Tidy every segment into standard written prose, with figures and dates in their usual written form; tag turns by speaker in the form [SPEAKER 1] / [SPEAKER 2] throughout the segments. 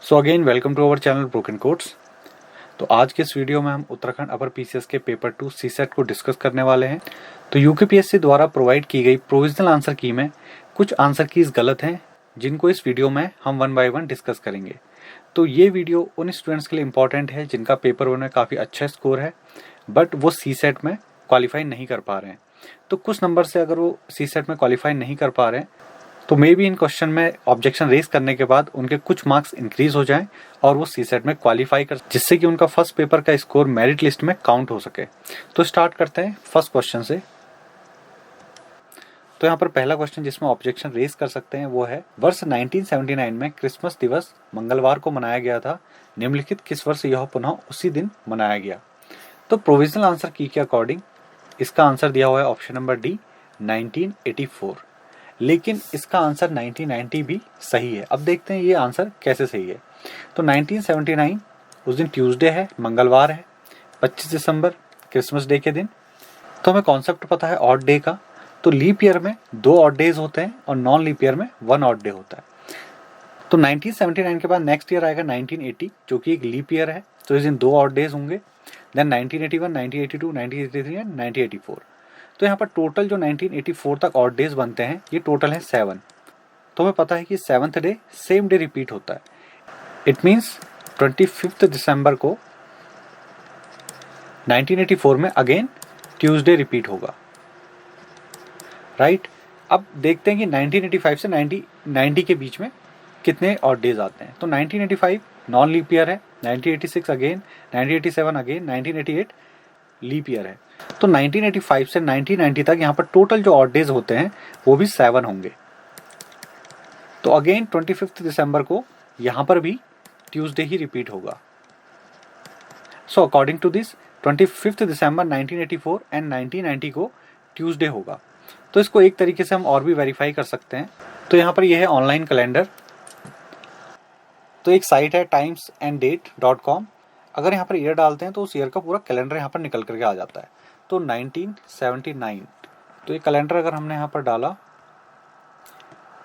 [SPEAKER 1] So again welcome to our channel Broken Codes. तो आज के इस वीडियो में हम उत्तराखंड अपर पीसीएस के पेपर 2 सीसेट को डिस्कस करने वाले हैं। तो यूकेपीएससी द्वारा प्रोवाइड की गई प्रोविजनल आंसर की में कुछ आंसर कीज गलत हैं, जिनको इस वीडियो में हम वन बाय वन डिस्कस करेंगे। तो ये वीडियो उन स्टूडेंट्स के लिए इंपॉर्टेंट है जिनका पेपर 1 में काफ़ी अच्छा स्कोर है बट वो सीसेट में क्वालिफाई नहीं कर पा रहे हैं। तो कुछ नंबर से अगर वो सीसेट में क्वालिफाई नहीं कर पा रहे हैं तो मे बी इन क्वेश्चन में ऑब्जेक्शन रेज करने के बाद उनके कुछ मार्क्स इंक्रीज हो जाएं और वो सीसेट में क्वालिफाई कर, जिससे कि उनका फर्स्ट पेपर का स्कोर मेरिट लिस्ट में काउंट हो सके। तो स्टार्ट करते हैं फर्स्ट क्वेश्चन से। तो यहाँ पर पहला क्वेश्चन जिसमें ऑब्जेक्शन रेज कर सकते हैं वो है, वर्ष 1979 में क्रिसमस दिवस मंगलवार को मनाया गया था, निम्नलिखित किस वर्ष यह पुनः उसी दिन मनाया गया। तो प्रोविजनल आंसर की के अकॉर्डिंग इसका आंसर दिया हुआ है ऑप्शन नंबर डी 1984, लेकिन इसका आंसर 1990 भी सही है। अब देखते हैं ये आंसर कैसे सही है। तो 1979 उस दिन ट्यूसडे है, मंगलवार है, 25 दिसंबर क्रिसमस डे के दिन। तो हमें कॉन्सेप्ट पता है ऑड डे का। तो लीप ईयर में 2 ऑड डेज होते हैं और नॉन लीप ईयर में 1 ऑड डे होता है। तो 1979 के बाद नेक्स्ट ईयर आएगा 1980 जो कि एक लीप ईयर है, तो इस दिन 2 ऑड डेज होंगे। Then 1981, 1982, 1983 and 1984। तो यहाँ पर टोटल जो 1984 तक ऑड डेज बनते हैं ये टोटल है 7। तो हमें पता है कि 7th day same day repeat होता है। इट मीन्स 25 दिसंबर को 1984 में अगेन ट्यूसडे रिपीट होगा, राइट। अब देखते हैं कि 1985 से 1990 के बीच में कितने ऑड डेज आते हैं। तो 1985 नॉन लीप ईयर है, 1986 अगेन, 1987 अगेन, 1988 लीप ईयर है। तो 1985 से 1990 तक यहाँ पर टोटल जो ऑड डेज होते हैं वो भी 7 होंगे। तो अगेन 25 दिसंबर को यहाँ पर भी ट्यूसडे ही रिपीट होगा। सो अकॉर्डिंग टू दिस 25 दिसंबर 1984 एंड 1990 को ट्यूसडे होगा। तो इसको एक तरीके से हम और भी वेरीफाई कर सकते हैं। तो यहाँ पर यह है ऑनलाइन कैलेंडर। तो एक साइट है timesandDate.com। अगर यहाँ पर ईयर डालते हैं तो उस ईयर का पूरा कैलेंडर यहाँ पर निकल करके आ जाता है। तो 1979, तो ये कैलेंडर अगर हमने यहाँ पर डाला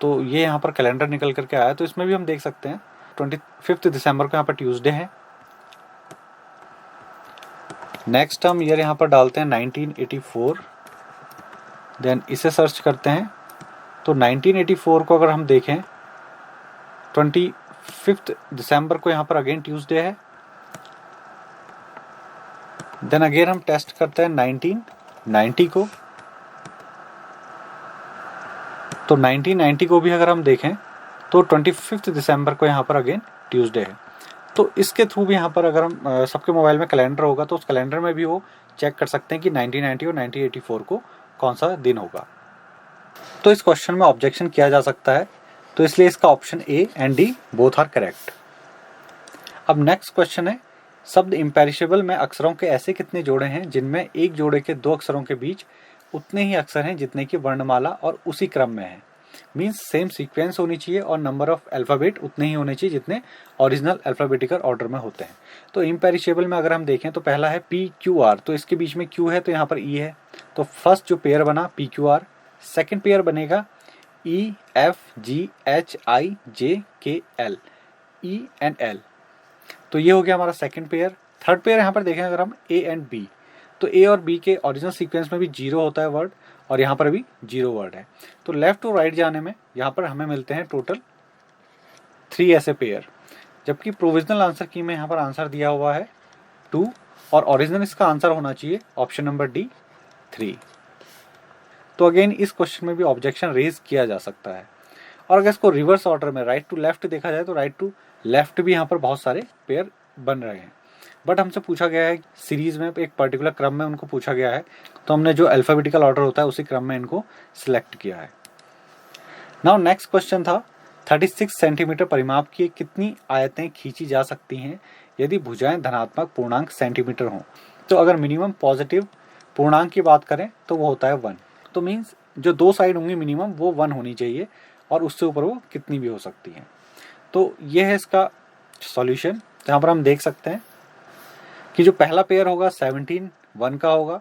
[SPEAKER 1] तो ये यहाँ पर कैलेंडर निकल करके आया। तो इसमें भी हम देख सकते हैं 25 दिसंबर को यहाँ पर ट्यूसडे है। नेक्स्ट हम ईयर यहाँ पर डालते हैं 1984, देन इसे सर्च करते हैं। तो 1984 को अगर हम देखें 25 दिसंबर को यहाँ पर अगेन ट्यूसडे है। देन अगेन हम टेस्ट करते हैं 1990 को। तो 1990 को भी अगर हम देखें तो 25 दिसंबर को यहाँ पर अगेन ट्यूसडे है। तो इसके थ्रू भी यहाँ पर अगर हम सबके मोबाइल में कैलेंडर होगा तो उस कैलेंडर में भी वो चेक कर सकते हैं कि 1990 और 1984 को कौन सा दिन होगा। तो इस क्वेश्चन में ऑब्जेक्शन किया जा सकता है, तो इसलिए इसका option A and D both are correct. अब नेक्स्ट क्वेश्चन है, शब्द इम्पेरिशेबल में अक्षरों के ऐसे कितने जोड़े हैं जिनमें एक जोड़े के 2 अक्षरों के बीच उतने ही अक्षर हैं जितने की वर्णमाला और उसी क्रम में है। मीन्स सेम सीक्वेंस होनी चाहिए और नंबर ऑफ अल्फ़ाबेट उतने ही होने चाहिए जितने ओरिजिनल अल्फ़ाबेटिकल ऑर्डर में होते हैं। तो इम्पेरिशेबल में अगर हम देखें तो पहला है PQR, तो इसके बीच में Q है तो यहाँ पर E है। तो फर्स्ट जो पेयर बना PQR, सेकेंड पेयर बनेगा EFGHIJKL, E एंड L। तो ये हो गया हमारा सेकंड पेयर। थर्ड पेयर यहाँ पर देखें अगर हम A एंड B, तो A और B के ओरिजिनल सीक्वेंस में भी 0 होता है वर्ड और यहाँ पर भी 0 वर्ड है। तो लेफ्ट टू राइट जाने में यहाँ पर हमें मिलते हैं टोटल 3 ऐसे पेयर, जबकि प्रोविजनल आंसर की में यहाँ पर आंसर दिया हुआ है 2 और ओरिजिनल इसका आंसर होना चाहिए ऑप्शन नंबर डी 3। तो अगेन इस क्वेश्चन में भी ऑब्जेक्शन रेज किया जा सकता है। और अगर इसको रिवर्स ऑर्डर में राइट टू लेफ्ट देखा जाए तो राइट टू लेफ्ट भी यहाँ पर बहुत सारे पेयर बन रहे हैं, बट हमसे पूछा गया है सीरीज में एक पर्टिकुलर क्रम में उनको पूछा गया है, तो हमने जो अल्फाबेटिकल ऑर्डर होता है उसी क्रम में इनको सिलेक्ट किया है। नाउ नेक्स्ट क्वेश्चन था 36 सेंटीमीटर परिमाप की कितनी आयतें खींची जा सकती हैं यदि भुजाएं धनात्मक पूर्णांक सेंटीमीटर हों। तो अगर मिनिमम पॉजिटिव पूर्णांक की बात करें तो वो होता है 1। तो मीन्स जो 2 साइड होंगी मिनिमम वो 1 होनी चाहिए और उससे ऊपर वो कितनी भी हो सकती हैं। तो ये है इसका सॉल्यूशन। यहाँ पर हम देख सकते हैं कि जो पहला पेयर होगा 17 1 का होगा,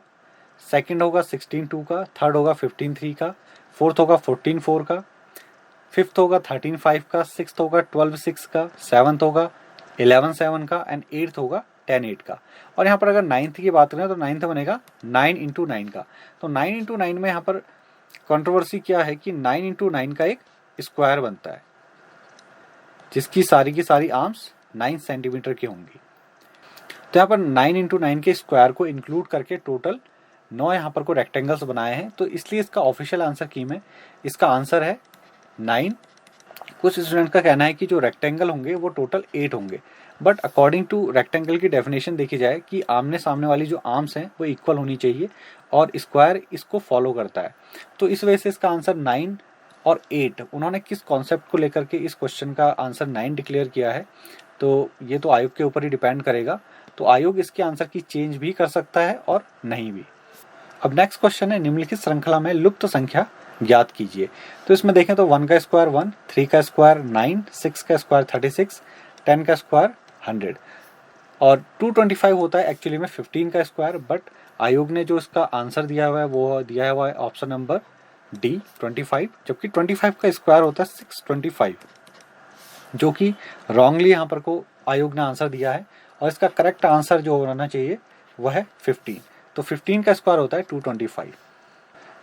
[SPEAKER 1] सेकंड होगा 16 2 का, थर्ड होगा 15 3 का, फोर्थ होगा 14 4 का, 5th होगा 13 5 का, 6th होगा 12 6 का, 7th होगा 11 7 का एंड 8th होगा 10 8 का। और यहाँ पर अगर 9th की बात करें तो 9th बनेगा 9 इंटू 9 का। तो 9 इंटू 9 में यहाँ पर कंट्रोवर्सी क्या है कि 9 इंटू 9 का एक स्क्वायर बनता है जिसकी सारी की सारी आर्म्स 9 सेंटीमीटर की होंगी। तो यहाँ पर 9 इंटू 9 के स्क्वायर को इंक्लूड करके टोटल 9 यहाँ पर को रेक्टेंगल्स बनाए हैं, तो इसलिए इसका ऑफिशियल आंसर की में इसका आंसर है 9। कुछ स्टूडेंट का कहना है कि जो रेक्टेंगल होंगे वो टोटल 8 होंगे, बट अकॉर्डिंग टू रेक्टेंगल की डेफिनेशन देखी जाए कि आमने सामने वाली जो आर्म्स हैं वो इक्वल होनी चाहिए और स्क्वायर इसको फॉलो करता है। तो इस वजह से इसका आंसर 9 और 8, उन्होंने किस कॉन्सेप्ट को लेकर के इस क्वेश्चन का आंसर 9 डिक्लेयर किया है तो ये तो आयोग के ऊपर ही डिपेंड करेगा। तो आयोग इसके आंसर की चेंज भी कर सकता है और नहीं भी। अब नेक्स्ट क्वेश्चन है, निम्नलिखित श्रृंखला में लुप्त संख्या ज्ञात कीजिए। तो इसमें देखें तो 1 का स्क्वायर 1, 3 का स्क्वायर 9, 6 का स्क्वायर 36, 10 का स्क्वायर 100 और 225 होता है एक्चुअली में 15 का स्क्वायर, बट आयोग ने जो इसका आंसर दिया हुआ है वो दिया हुआ है ऑप्शन नंबर डी 25, जबकि 25 का स्क्वायर होता है 625, जो कि रॉन्गली यहाँ पर को आयोग ने आंसर दिया है और इसका करेक्ट आंसर जो होना चाहिए वह है 15। तो 15 का स्क्वायर होता है 225।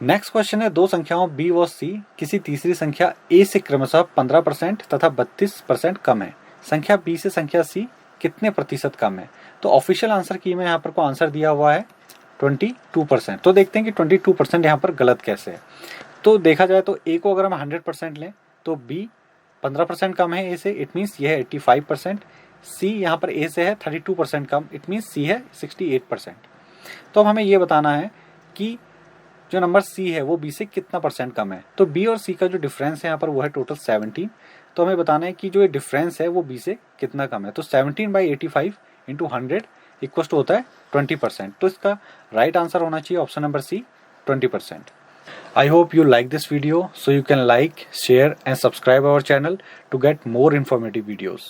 [SPEAKER 1] नेक्स्ट क्वेश्चन है, दो संख्याओं b व c किसी तीसरी संख्या a से क्रमशः 15% तथा 32% कम है। संख्या b से संख्या c कितने प्रतिशत कम है? तो ऑफिशियल आंसर की में यहाँ पर को आंसर दिया हुआ है 22%। तो देखते हैं कि 22% यहाँ पर गलत कैसे है। तो देखा जाए तो a को अगर हम 100% लें तो b 15% कम है a से, इट मीन्स ये है 85%। c यहाँ पर a से है 32% कम, इट मीन्स c है 68%। तो अब हमें ये बताना है कि जो नंबर c है वो b से कितना परसेंट कम है। तो b और c का जो डिफरेंस है यहाँ पर वो है टोटल 17। तो हमें बताना है कि जो ये डिफरेंस है वो b से कितना कम है। तो 17/85 इंटू 100 इक्वल टू होता है 20%। तो इसका राइट आंसर होना चाहिए option number C 20%। I hope you like this video, so you can like, share and subscribe our channel to get more informative videos.